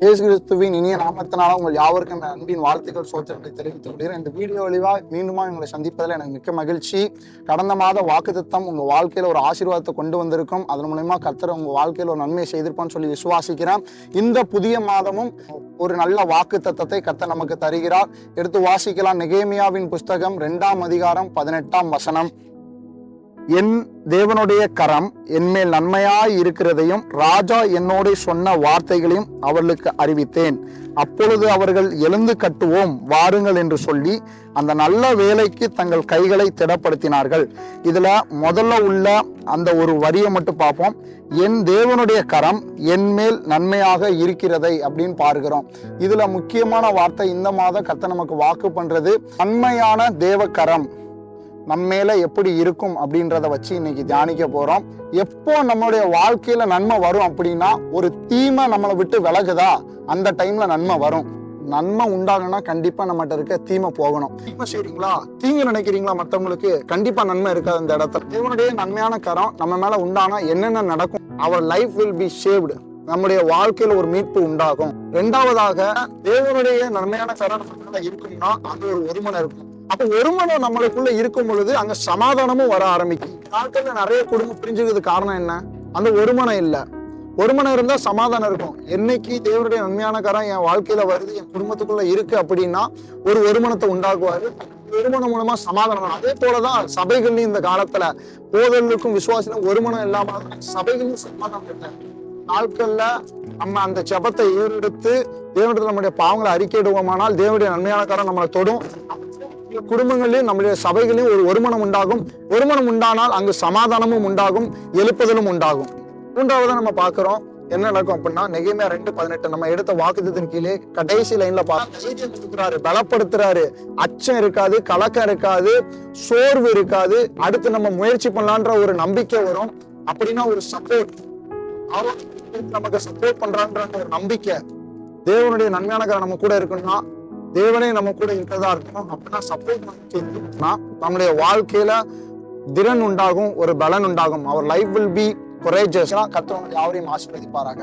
இயேசு கிறிஸ்துவின் இனிய நாமத்தினால உங்கள் யாவருக்கும் அன்பின் வாழ்த்துக்கள் சோத்திரங்களை தெரிவித்துக் கொள்கிறேன். இந்த வீடியோ வழிவா மீண்டுமா உங்களை சந்திப்பதில் எனக்கு மிக்க மகிழ்ச்சி. கடந்த மாத வாக்குத்தத்தம் உங்க வாழ்க்கையில ஒரு ஆசீர்வாதத்தை கொண்டு வந்திருக்கும். அதன் மூலமா கர்த்தர் உங்க வாழ்க்கையில ஒரு நன்மை செய்திருப்பான்னு சொல்லி விசுவாசிக்கிறேன். இந்த புதிய மாதமும் ஒரு நல்ல வாக்குத்தத்தத்தை கர்த்தர் நமக்கு தருகிறார். எடுத்து வாசிக்கலாம். நெகேமியாவின் புஸ்தகம் 2ஆம் அதிகாரம் 18ஆம் வசனம். என் தேவனுடைய கரம் என்மேல் நன்மையாய் இருக்கிறதையும் ராஜா என்னோட சொன்ன வார்த்தைகளையும் அவர்களுக்கு அறிவித்தேன். அப்பொழுது அவர்கள் எழுந்து கட்டுவோம் வாருங்கள் என்று சொல்லி அந்த நல்ல வேலைக்கு தங்கள் கைகளை திடப்படுத்தினார்கள். இதுல முதல்ல உள்ள அந்த ஒரு வரியை மட்டும் பார்ப்போம். என் தேவனுடைய கரம் என்மேல் நன்மையாக இருக்கிறதை அப்படின்னு பார்க்கிறோம். இதுல முக்கியமான வார்த்தை இந்த மாதம் கர்த்தர் நமக்கு வாக்கு பண்றது, நன்மையான தேவ கரம் நம்மேல எப்படி இருக்கும் அப்படின்றத வச்சு இன்னைக்கு தியானிக்க போறோம். எப்போ நம்மளுடைய வாழ்க்கையில நன்மை வரும் அப்படின்னா, ஒரு தீமை நம்மளை விட்டு விலகுதா அந்த டைம்ல நன்மை வரும். நன்மை உண்டாகணும்னா கண்டிப்பா நம்மகிட்ட இருக்க தீமை போகணும். தீமை செய்றீங்களா, தீங்கு நினைக்கிறீங்களா மற்றவங்களுக்கு, கண்டிப்பா நன்மை இருக்காது அந்த இடத்துல. தேவனுடைய நன்மையான கரம் நம்ம மேல உண்டானா என்னென்ன நடக்கும்? அவர் லைஃப் வில் பி சேவ்டு. நம்முடைய வாழ்க்கையில ஒரு மீட்பு உண்டாகும். இரண்டாவதாக, தேவனுடைய நன்மையான கரம் நமக்குள்ள இருக்கும்னா அங்க ஒரு ஒருமனை இருக்கும். அப்ப ஒருமனம் நம்மளுக்குள்ள இருக்கும் பொழுது அங்க சமாதானமும் வர ஆரம்பிக்கும். நாட்கள்ல நிறைய குடும்பம் பிரிஞ்சுக்கிறது காரணம் என்ன? அந்த ஒருமனம் இல்ல. ஒருமனம் இருந்தா சமாதானம் இருக்கும். என்னைக்கு தேவனுடைய நன்மையான காரம் என் வாழ்க்கையில வருது, என் குடும்பத்துக்குள்ள இருக்கு அப்படின்னா ஒரு ஒருமனத்தை உண்டாக்குவாரு. ஒருமனம் மூலமா சமாதானம். அதே போலதான் சபைகள்லயும் இந்த காலத்துல போதலுக்கும் விசுவாசிலும் ஒருமனம் இல்லாம சபைகளையும் சமாதானம் இல்லை. நாட்கள்ல நம்ம அந்த ஜெபத்தை ஏறெடுத்து தேவனுடைய நம்முடைய பாவங்களை அறிக்கையிடுவோமானால் தேவனுடைய நன்மையான காரம் நம்மளை தொடும். குடும்பங்களிலும் நம்முடைய சபைகளிலும் ஒரு ஒருமனம் உண்டாகும். ஒருமனம் உண்டானால் அங்கு சமாதானமும் உண்டாகும், எழுப்புதலும் உண்டாகும். மூன்றாவதா நம்ம பார்க்கிறோம் என்ன நடக்கும் அப்படின்னா, நெகேமியா 2:18 நம்ம எடுத்த வாக்குத்தத்தின் கீழே கடைசி லைன்ல கொடுக்குறாரு, பலப்படுத்துறாரு. அச்சம் இருக்காது, கலக்கம் இருக்காது, சோர்வு இருக்காது. அடுத்து நம்ம முயற்சி பண்ணலான்ற ஒரு நம்பிக்கை வரும். அப்படின்னா ஒரு சப்போர்ட், நமக்கு சப்போர்ட் பண்றான்ற ஒரு நம்பிக்கை. தேவனுடைய நன்மையான காரம் நம்ம கூட இருக்குன்னா, தேவனே நம்ம கூட இருக்கிறதா இருக்கணும். அப்படின்னா சப்போர்ட் நம்முடைய வாழ்க்கையில திறன் உண்டாகும், ஒரு பலன் உண்டாகும். அவர் லைஃப் வில் பி courageous. கர்த்தர் யாவரையும் ஆசீர்வதிப்பாராக.